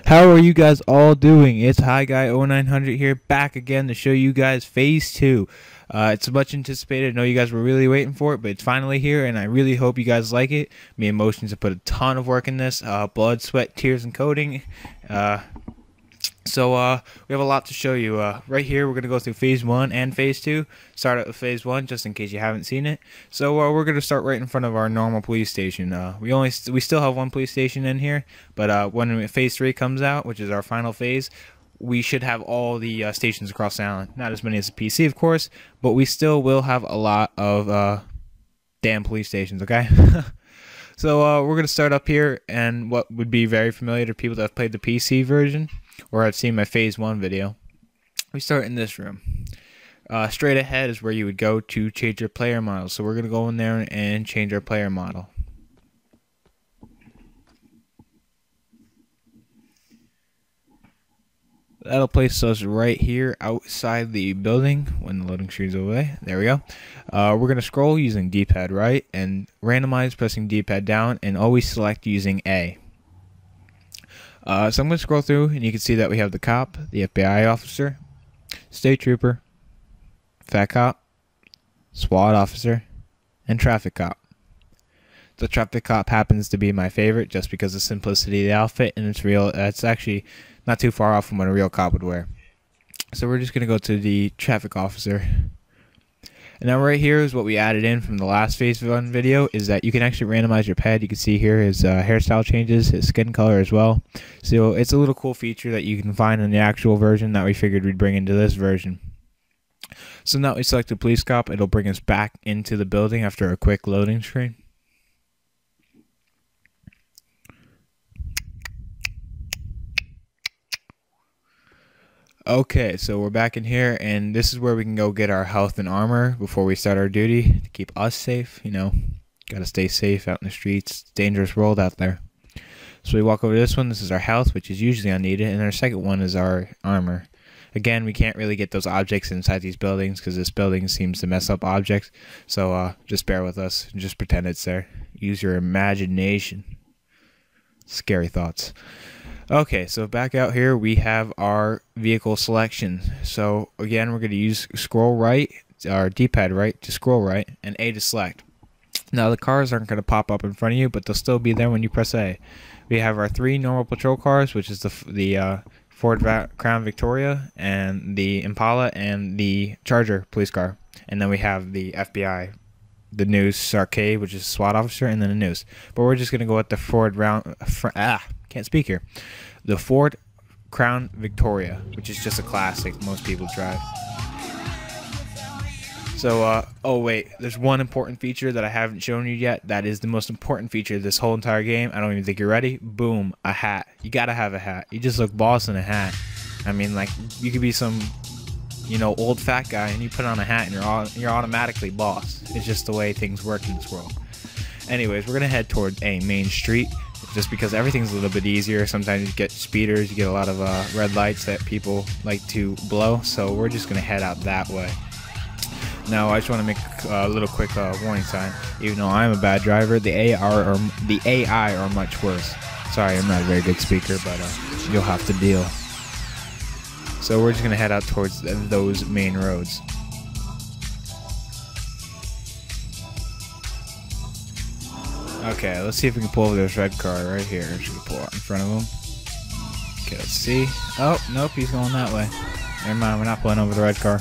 How are you guys all doing? It's Higuy0900 here, back again to show you guys Phase 2. It's much anticipated. I know you guys were really waiting for it, but it's finally here, and I really hope you guys like it. Me and Motions have put a ton of work in this. Blood, sweat, tears, and coding. So we have a lot to show you. Right here, we're going to go through Phase 1 and Phase 2. Start out with Phase 1, just in case you haven't seen it. So we're going to start right in front of our normal police station. We still have one police station in here, but when Phase 3 comes out, which is our final phase, we should have all the stations across the island. Not as many as the PC, of course, but we still will have a lot of damn police stations, okay? So we're going to start up here, and what would be very familiar to people that have played the PC version or have seen my Phase 1 video. We start in this room. Straight ahead is where you would go to change your player model. So we're going to go in there and change our player model. That'll place us right here outside the building when the loading screen's away. There we go. We're going to scroll using D-pad right and randomize pressing D-pad down and always select using A. So I'm going to scroll through and you can see that we have the cop, the FBI officer, state trooper, fat cop, SWAT officer, and traffic cop. The traffic cop happens to be my favorite just because of the simplicity of the outfit, and it's actually not too far off from what a real cop would wear. So we're just going to go to the traffic officer. And now right here is what we added in from the last Phase 1 video, is that you can actually randomize your pet. You can see here his hairstyle changes, his skin color as well. So it's a little cool feature that you can find in the actual version that we figured we'd bring into this version. So now we select the police cop. It'll bring us back into the building after a quick loading screen. Okay, so we're back in here, and this is where we can go get our health and armor before we start our duty to keep us safe. You know, gotta stay safe out in the streets. It's a dangerous world out there. So we walk over to this one. This is our health, which is usually unneeded, and our second one is our armor. Again, we can't really get those objects inside these buildings because this building seems to mess up objects. So just bear with us and just pretend it's there. Use your imagination. Scary thoughts. Okay, so back out here we have our vehicle selection. So again, we're going to use scroll right, or D-pad right to scroll right, and A to select. Now the cars aren't going to pop up in front of you, but they'll still be there when you press A. We have our 3 normal patrol cars, which is the Ford Crown Victoria, and the Impala, and the Charger police car. And then we have the FBI, the Noose Arcade, which is a SWAT officer, and then a Noose. But we're just going to go with the the Ford Crown Victoria, which is just a classic most people drive. So, oh wait, there's one important feature that I haven't shown you yet. That is the most important feature of this whole entire game. I don't even think you're ready. Boom, a hat. You gotta have a hat. You just look boss in a hat. I mean, like, you could be some, you know, old fat guy, and you put on a hat and you're automatically boss. It's just the way things work in this world. Anyways, we're gonna head toward a main street, just because everything's a little bit easier. Sometimes you get speeders, you get a lot of red lights that people like to blow, so we're just gonna head out that way. Now I just want to make a little quick warning sign. Even though I'm a bad driver, the AI are much worse. Sorry, I'm not a very good speaker, but you'll have to deal. So we're just gonna head out towards those main roads. Okay, let's see if we can pull over this red car right here. Should we pull out in front of him? Okay, let's see. Oh, nope, he's going that way. Never mind, we're not pulling over the red car.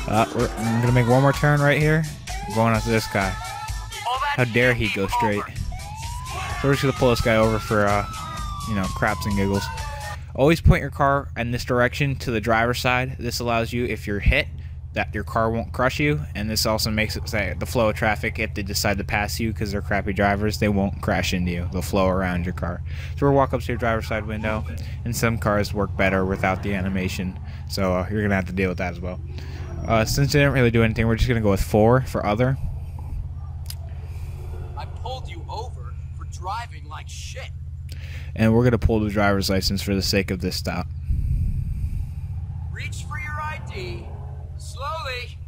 I'm going to make one more turn right here. I'm going after this guy. How dare he go straight. So we're just going to pull this guy over for, you know, craps and giggles. Always point your car in this direction to the driver's side. This allows you, if you're hit, that your car won't crush you, and this also makes it say the flow of traffic. If they decide to pass you because they're crappy drivers, they won't crash into you. They'll flow around your car. So we'll walk up to your driver's side window, and some cars work better without the animation, so you're gonna have to deal with that as well. Since they didn't really do anything, we're just gonna go with 4 for other. I pulled you over for driving like shit. And we're gonna pull the driver's license for the sake of this stop. Reach for your ID. Slowly.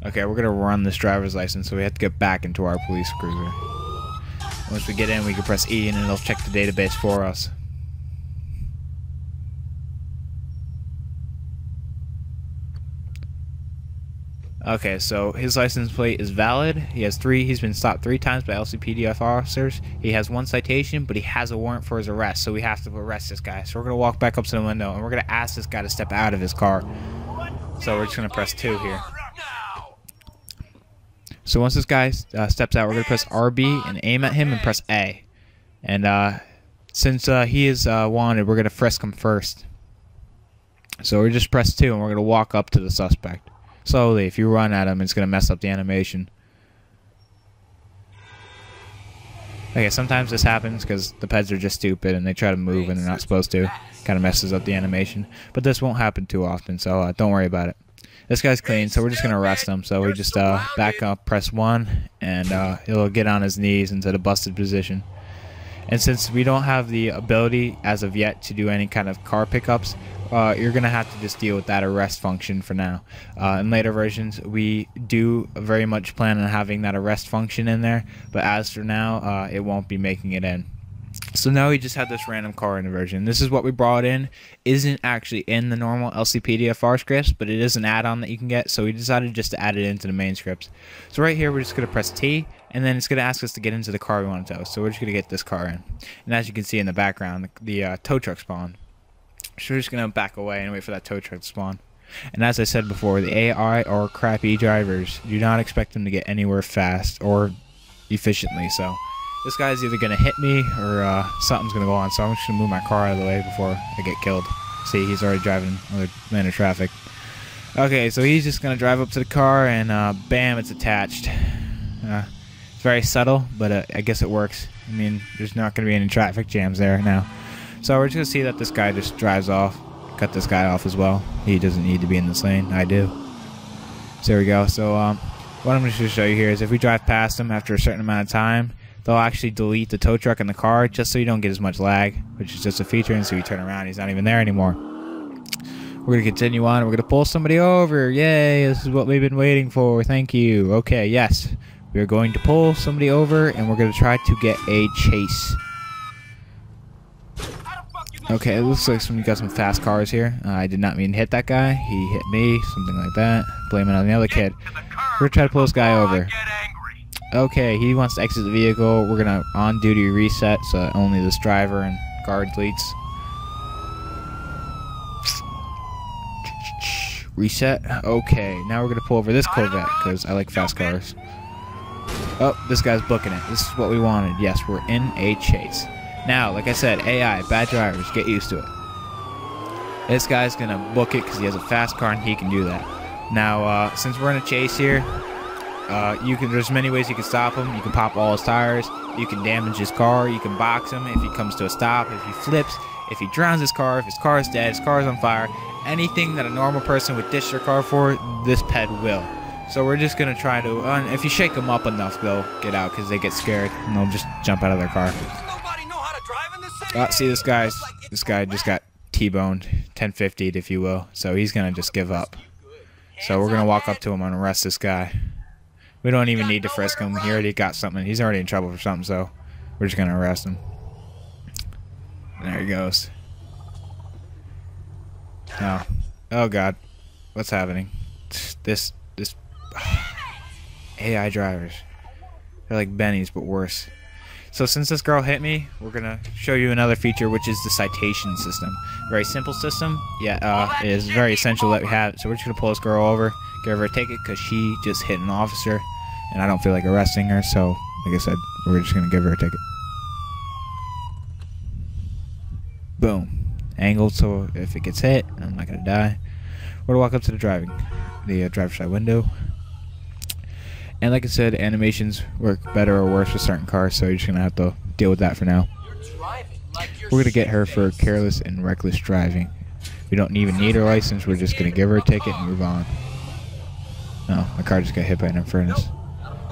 Okay, we're gonna run this driver's license, so we have to get back into our police cruiser. Once we get in, we can press E and it'll check the database for us. Okay, so his license plate is valid. He's been stopped 3 times by LCPDF officers. He has 1 citation, but he has a warrant for his arrest, so we have to arrest this guy. So we're gonna walk back up to the window and we're gonna ask this guy to step out of his car. So we're just gonna press 2 here. So once this guy steps out, we're gonna press RB and aim at him and press A. And since he is wanted, we're gonna frisk him first. So we just press 2 and we're gonna walk up to the suspect. Slowly. If you run at him, it's gonna mess up the animation. Okay, sometimes this happens because the peds are just stupid and they try to move and they're not supposed to. Kind of messes up the animation. But this won't happen too often, so don't worry about it. This guy's clean, so we're just gonna arrest him. So we just back up, press 1, and he'll get on his knees into the busted position. And since we don't have the ability as of yet to do any kind of car pickups, you're gonna have to just deal with that arrest function for now. In later versions, we do very much plan on having that arrest function in there, but as for now, it won't be making it in. So now we just have this random car inversion. This is what we brought in. Isn't actually in the normal LCPDFR scripts, but it is an add-on that you can get, so we decided just to add it into the main scripts. So right here, we're just going to press T, and then it's going to ask us to get into the car we want to tow. So we're just going to get this car in. And as you can see in the background, the tow truck spawned. So we're just going to back away and wait for that tow truck to spawn. And as I said before, the AI are crappy drivers. Do not expect them to get anywhere fast or efficiently, so this guy's either going to hit me or something's going to go on, so I'm just going to move my car out of the way before I get killed. See, he's already driving another lane of traffic. Okay, so he's just going to drive up to the car and bam, it's attached. It's very subtle, but I guess it works. I mean, there's not going to be any traffic jams there now. So we're just going to see that this guy just drives off. Cut this guy off as well. He doesn't need to be in this lane. I do. So there we go. So what I'm just going to show you here is if we drive past him after a certain amount of time, they'll actually delete the tow truck in the car just so you don't get as much lag, which is just a feature, and so you turn around, he's not even there anymore. We're going to continue on, we're going to pull somebody over. Yay, this is what we've been waiting for. Thank you. Okay, yes. We're going to pull somebody over, and we're going to try to get a chase. Okay, it looks like we got some fast cars here. I did not mean to hit that guy. He hit me, something like that. Blame it on the other kid. We're going to try to pull this guy over. Okay, he wants to exit the vehicle. We're going to on-duty reset so that only this driver and guard deletes. Reset. Okay, now we're going to pull over this Corvette because I like fast cars. Oh, this guy's booking it. This is what we wanted. Yes, we're in a chase. Now, like I said, AI, bad drivers, get used to it. This guy's going to book it because he has a fast car and he can do that. Now, since we're in a chase here, there's many ways you can stop him. You can pop all his tires. You can damage his car. You can box him if he comes to a stop. If he flips. If he drowns his car. If his car is dead. His car is on fire. Anything that a normal person would ditch their car for, this ped will. So we're just going to try to... if you shake them up enough, they'll get out because they get scared. And they'll just jump out of their car. See this guy? This guy just got T-boned. 1050'd, if you will. So he's going to just give up. So we're going to walk up to him and arrest this guy. We don't even need to frisk him. He already got something. He's already in trouble for something, so we're just going to arrest him. There he goes. Oh, God. What's happening? This AI drivers. They're like Benny's, but worse. So since this girl hit me, we're going to show you another feature, which is the citation system. Very simple system, yet it is very essential that we have it. So we're just going to pull this girl over, give her a ticket, because she just hit an officer, and I don't feel like arresting her, so like I said, we're just going to give her a ticket. Boom. Angled, so if it gets hit, I'm not going to die. We're going to walk up to the driver's side window. And like I said, animations work better or worse with certain cars, so you're just going to have to deal with that for now. We're going to get her for careless and reckless driving. We don't even need her license, we're just going to give her a ticket and move on. No, my car just got hit by an Infernus.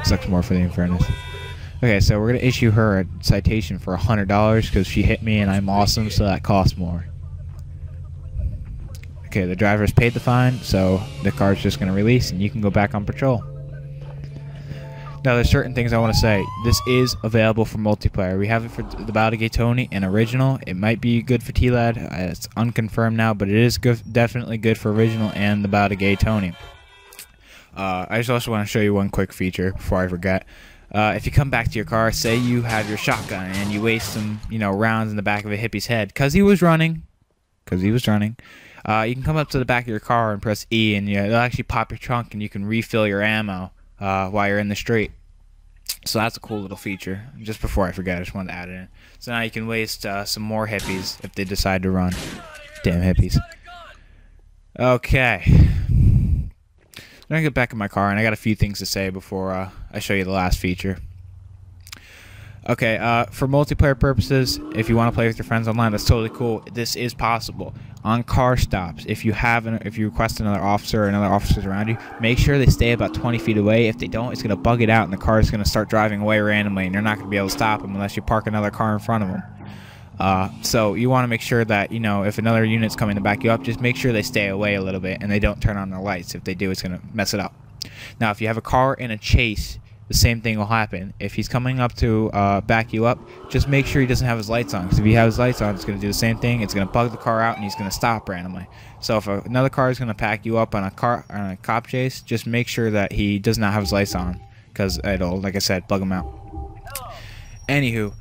Sucks more for the Infernus. Okay, so we're going to issue her a citation for $100 because she hit me and I'm awesome, so that costs more. Okay, the driver's paid the fine, so the car's just going to release and you can go back on patrol. Now, there's certain things I want to say. This is available for multiplayer. We have it for the Battle of Gay-Tony and original. It might be good for T-Lad. It's unconfirmed now, but it is good, definitely good for original and the Battle of Gay-Tony. I just also want to show you one quick feature before I forget. If you come back to your car, say you have your shotgun and you waste some, rounds in the back of a hippie's head because he was running. You can come up to the back of your car and press E, and it'll actually pop your trunk, and you can refill your ammo while you're in the street. So that's a cool little feature. Just before I forget, I just wanted to add it in. So now you can waste some more hippies if they decide to run. Damn hippies. Okay. I'm going to get back in my car, and I got a few things to say before I show you the last feature. Okay, for multiplayer purposes, if you want to play with your friends online, that's totally cool. This is possible. On car stops, if you request another officer or another officer's around you, make sure they stay about 20 feet away. If they don't, it's going to bug it out, and the car is going to start driving away randomly, and you're not going to be able to stop them unless you park another car in front of them. So you want to make sure that, if another unit's coming to back you up, just make sure they stay away a little bit and they don't turn on their lights. If they do, it's going to mess it up. Now, if you have a car in a chase, the same thing will happen. If he's coming up to back you up, just make sure he doesn't have his lights on. Because if he has his lights on, it's going to do the same thing. It's going to bug the car out, and he's going to stop randomly. So if another car is going to pack you up on a cop chase, just make sure that he does not have his lights on, because it'll, like I said, bug him out. Anywho,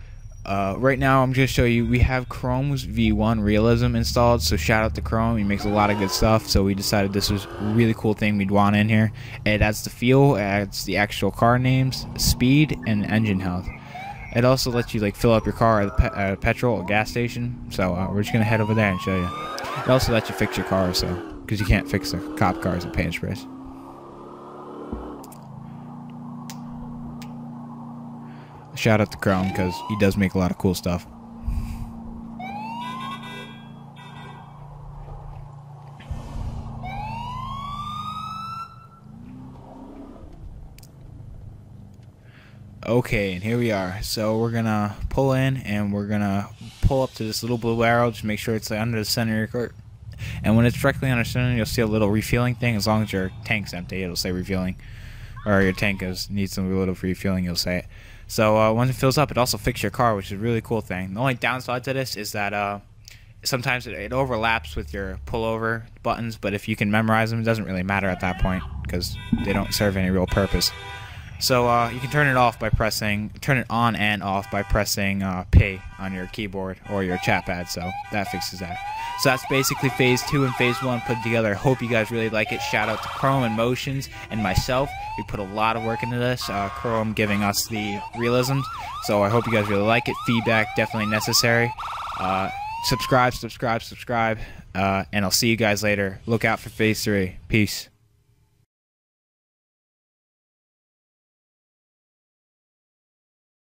right now I'm going to show you, we have Chrome's V1 Realism installed, so shout out to Chrome. He makes a lot of good stuff, so we decided this was a really cool thing we'd want in here. It adds the feel, it adds the actual car names, speed, and engine health. It also lets you fill up your car at a petrol or gas station, so we're just going to head over there and show you. It also lets you fix your car, because you can't fix the cop cars and paint sprays. Shout out to Chrome, because he does make a lot of cool stuff. Okay, and here we are. So we're gonna pull in, and we're gonna pull up to this little blue arrow. Just make sure it's under the center of your car. And when it's directly under center, you'll see a little refueling thing. As long as your tank's empty, it'll say refueling. Or your tank needs some little refueling, you'll say it. So once it fills up, it also fixes your car, which is a really cool thing. The only downside to this is that sometimes it overlaps with your pullover buttons, but if you can memorize them, it doesn't really matter at that point because they don't serve any real purpose. So you can turn it on and off by pressing P on your keyboard or your chat pad, so that fixes that. So that's basically Phase 2 and Phase 1 put together. I hope you guys really like it. Shout out to Chrome and Motions and myself. We put a lot of work into this. Chrome giving us the realisms, so I hope you guys really like it. Feedback definitely necessary. Subscribe, and I'll see you guys later. Look out for Phase 3. Peace.